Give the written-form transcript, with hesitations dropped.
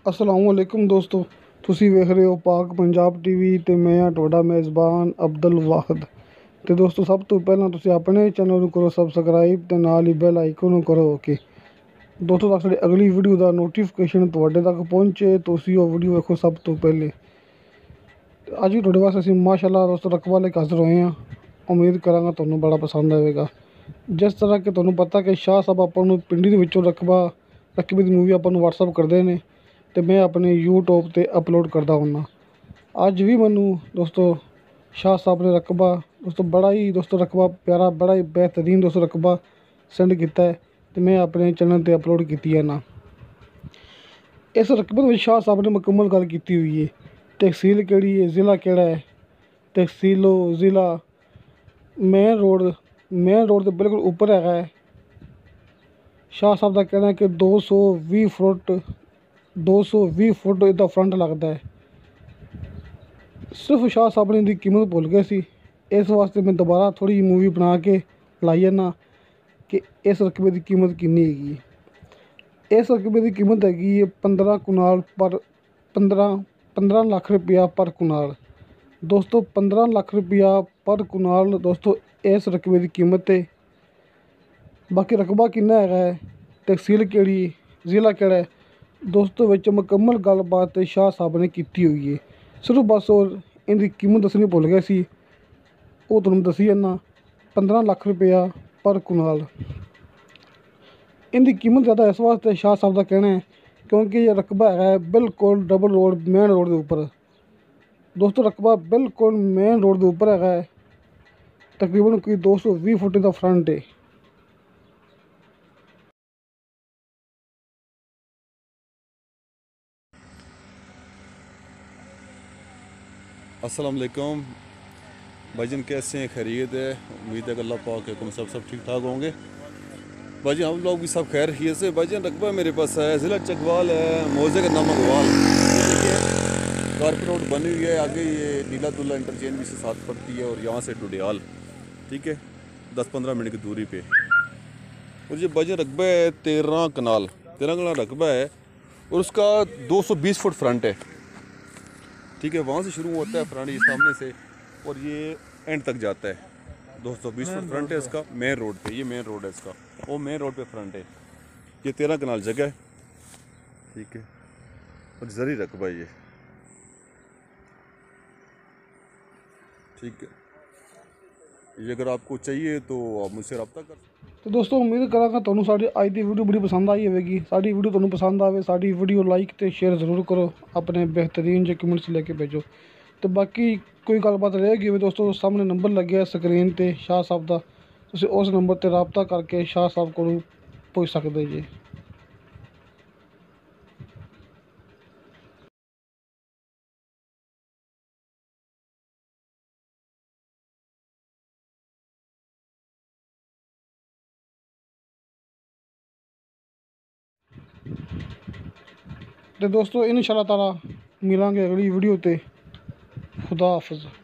अस्सलाम वालेकुम दोस्तों, ਤੁਸੀਂ ਵੇਖ ਰਹੇ ਹੋ ਪਾਕ ਪੰਜਾਬ ਟੀਵੀ ਤੇ ਮੈਂ ਹਾਂ ਤੁਹਾਡਾ ਮੇਜ਼ਬਾਨ ਅਬਦੁਲ ਵਾਹਿਦ। ਤੇ ਦੋਸਤੋ, ਸਭ ਤੋਂ ਪਹਿਲਾਂ ਤੁਸੀਂ ਆਪਣੇ ਚੈਨਲ ਨੂੰ ਕਰੋ ਸਬਸਕ੍ਰਾਈਬ ਤੇ ਨਾਲ ਹੀ ਬੈਲ ਆਈਕਨ ਨੂੰ ਕਰੋ ਓਕੇ। ਦੋਸਤੋ, ਤਾਂ ਸਾਡੀ ਅਗਲੀ ਵੀਡੀਓ ਦਾ ਨੋਟੀਫਿਕੇਸ਼ਨ ਤੁਹਾਡੇ ਤੱਕ ਪਹੁੰਚੇ, ਤੁਸੀਂ ਉਹ ਵੀਡੀਓ ਵੇਖੋ ਸਭ ਤੋਂ ਪਹਿਲੇ। ਅੱਜ ਵੀ ਤੁਹਾਡੇ ਵਾਸਤੇ ਅਸੀਂ ਮਾਸ਼ਾਅੱਲਾ ਦੋਸਤੋ ਰਕਬਾ ਲੈ ਕੇ ਹਾਜ਼ਰ ਹੋਏ ਹਾਂ। ਉਮੀਦ ਕਰਾਂਗਾ ਤੁਹਾਨੂੰ ਬੜਾ ਪਸੰਦ ਆਵੇਗਾ। ਜਿਸ ਤਰ੍ਹਾਂ ਕਿ ਤੁਹਾਨੂੰ ਪਤਾ ਕਿ ਸ਼ਾਹ ਸਾਹਿਬ ਆਪਾਂ ਨੂੰ ਪਿੰਡੀ ਦੇ ਵਿੱਚੋਂ ਰਕਬੇ ਦੀ ਮੂਵੀ ਆਪਾਂ ਨੂੰ ਵਟਸਐਪ ਕਰਦੇ ਨੇ ਤੇ ਮੈਂ ਆਪਣੇ YouTube ਤੇ ਅਪਲੋਡ ਕਰਦਾ ਹੁੰਦਾ। ਅੱਜ ਵੀ ਮੈਨੂੰ ਦੋਸਤੋ ਸ਼ਾਹ ਸਾਹਿਬ ਨੇ ਰਕਬਾ ਬੜਾ ਹੀ ਰਕਬਾ ਪਿਆਰਾ, ਬੜਾ ਹੀ ਬਿਹਤਰੀਨ ਰਕਬਾ ਸੈਂਡ ਕੀਤਾ ਹੈ ਤੇ ਮੈਂ ਆਪਣੇ ਚੈਨਲ ਤੇ ਅਪਲੋਡ ਕੀਤੀ ਹੈ ਨਾ। ਇਸ ਰਕਬੇ ਵਿੱਚ ਸ਼ਾਹ ਸਾਹਿਬ ਨੇ ਮੁਕੰਮਲ ਗੱਲ ਕੀਤੀ ਹੋਈ ਹੈ। ਤਹਿਸੀਲ ਕਿਹੜੀ ਹੈ, ਜ਼ਿਲ੍ਹਾ ਕਿਹੜਾ ਹੈ, ਤਹਿਸੀਲੋ ਜ਼ਿਲ੍ਹਾ ਮੇਨ ਰੋਡ ਦੇ ਬਿਲਕੁਲ ਉੱਪਰ ਹੈਗਾ ਹੈ। ਸ਼ਾਹ ਸਾਹਿਬ ਦਾ ਕਹਿਣਾ ਹੈ ਕਿ 220 ਫੁੱਟ ਇਹਦਾ ਫਰੰਟ ਲੱਗਦਾ ਹੈ। ਸਿਰਫ ਸ਼ਾਹ ਸਾਹਿਬ ਨੇ ਇਹਦੀ ਕੀਮਤ ਭੁੱਲ ਗਏ ਸੀ। ਇਸ ਵਾਸਤੇ ਮੈਂ ਦੁਬਾਰਾ ਥੋੜ੍ਹੀ ਜਿਹੀ ਮੂਵੀ ਬਣਾ ਕੇ ਲਾਈ ਜਾਂਦਾ ਕਿ ਇਸ ਰਕਬੇ ਦੀ ਕੀਮਤ ਕਿੰਨੀ ਹੈਗੀ ਹੈ। ਇਸ ਰਕਬੇ ਦੀ ਕੀਮਤ ਹੈਗੀ ਹੈ 15 ਲੱਖ ਰੁਪਇਆ ਪਰ ਕਨਾਲ। ਦੋਸਤੋ 15 ਲੱਖ ਰੁਪਇਆ ਪਰ ਕਨਾਲ ਦੋਸਤੋ ਇਸ ਰਕਬੇ ਦੀ ਕੀਮਤ ਹੈ। ਬਾਕੀ ਰਕਬਾ ਕਿੰਨਾ ਹੈਗਾ ਹੈ, ਤਹਿਸੀਲ ਕਿਹੜੀ, ਜ਼ਿਲ੍ਹਾ ਕਿਹੜਾ ਹੈ, ਦੋਸਤੋ ਵਿੱਚ ਮੁਕੰਮਲ ਗੱਲਬਾਤ ਸ਼ਾਹ ਸਾਹਿਬ ਨੇ ਕੀਤੀ ਹੋਈ ਹੈ। ਸਿਰਫ ਬਸ ਉਹ ਇਹਦੀ ਕੀਮਤ ਦੱਸਣੀ ਭੁੱਲ ਗਏ ਸੀ, ਉਹ ਤੁਹਾਨੂੰ ਦੱਸੀ ਜਾਂਦਾ। 15 ਲੱਖ ਰੁਪਇਆ ਪਰ ਕਨਾਲ। ਇਹਦੀ ਕੀਮਤ ਜ਼ਿਆਦਾ ਇਸ ਵਾਸਤੇ ਸ਼ਾਹ ਸਾਹਿਬ ਦਾ ਕਹਿਣਾ ਹੈ ਕਿਉਂਕਿ ਇਹ ਰਕਬਾ ਹੈਗਾ ਬਿਲਕੁਲ ਡਬਲ ਰੋਡ ਮੇਨ ਰੋਡ ਦੇ ਉੱਪਰ। ਦੋਸਤੋ ਰਕਬਾ ਬਿਲਕੁਲ ਮੇਨ ਰੋਡ ਦੇ ਉੱਪਰ ਹੈਗਾ ਹੈ। ਤਕਰੀਬਨ ਕੋਈ 220 ਫੁੱਟ ਦਾ ਫਰੰਟ ਹੈ। अस्सलाम वालेकुम भाईजान, कैसे हैं? खैरियत है? उम्मीद है कि अल्लाह पाक के हुक्म सब ठीक ठाक होंगे। भाईजान हम लोग भी सब खैर खैरियत से। भाईजान रकबा मेरे पास है, ज़िला चकवाल है, मौजे का नाम अगवाल। कारपेट रोड बनी हुई है, आगे ये नीला दुल्ला इंटरचेंज भी से साथ पड़ती है और यहाँ से डुडियाल, ठीक है, 10-15 मिनट की दूरी पे। और ये भाईजान रकबा है 13 कनाल रकबा है और उसका 220 फुट फ्रंट है, ठीक है। वहाँ से शुरू होता है फ्रंट, ये सामने से, और ये एंड तक जाता है। 220 फुट फ्रंट है इसका मेन रोड पे। ये मेन रोड है इसका, वो मेन रोड पे फ्रंट है। ये 13 कनाल जगह है, ठीक है, और जरी रकबा ये, ठीक है। ये अगर आपको चाहिए तो आप मुझसे रब्ता कर। तो दोस्तों उम्मीद करांगा ਤੁਹਾਨੂੰ ਸਾਡੀ ਅੱਜ ਦੀ ਵੀਡੀਓ ਬੜੀ ਪਸੰਦ ਆਈ ਹੋਵੇਗੀ। ਸਾਡੀ ਵੀਡੀਓ ਤੁਹਾਨੂੰ ਪਸੰਦ ਆਵੇ, ਸਾਡੀ ਵੀਡੀਓ ਲਾਈਕ ਤੇ ਸ਼ੇਅਰ ਜ਼ਰੂਰ ਕਰੋ, ਆਪਣੇ ਬਿਹਤਰੀਨ ਜਿਹੇ ਕਮੈਂਟਸ ਲੈ ਕੇ ਭੇਜੋ। ਤੇ ਬਾਕੀ ਕੋਈ ਗੱਲਬਾਤ ਰਹੇਗੀ ਹੋਵੇ ਦੋਸਤੋ, ਸਾਹਮਣੇ ਨੰਬਰ ਲੱਗਿਆ ਸਕਰੀਨ ਤੇ ਸ਼ਾਹ ਸਾਹਿਬ ਦਾ, ਤੁਸੀਂ ਉਸ ਨੰਬਰ ਤੇ ਰਾਬਤਾ ਕਰਕੇ ਸ਼ਾਹ ਸਾਹਿਬ ਕੋਲੋਂ ਪੁੱਛ ਸਕਦੇ ਜੀ। ਤੇ ਦੋਸਤੋ इंशाअल्लाह ताला मिलांगे अगली वीडियो ते। खुदा हाफिज़।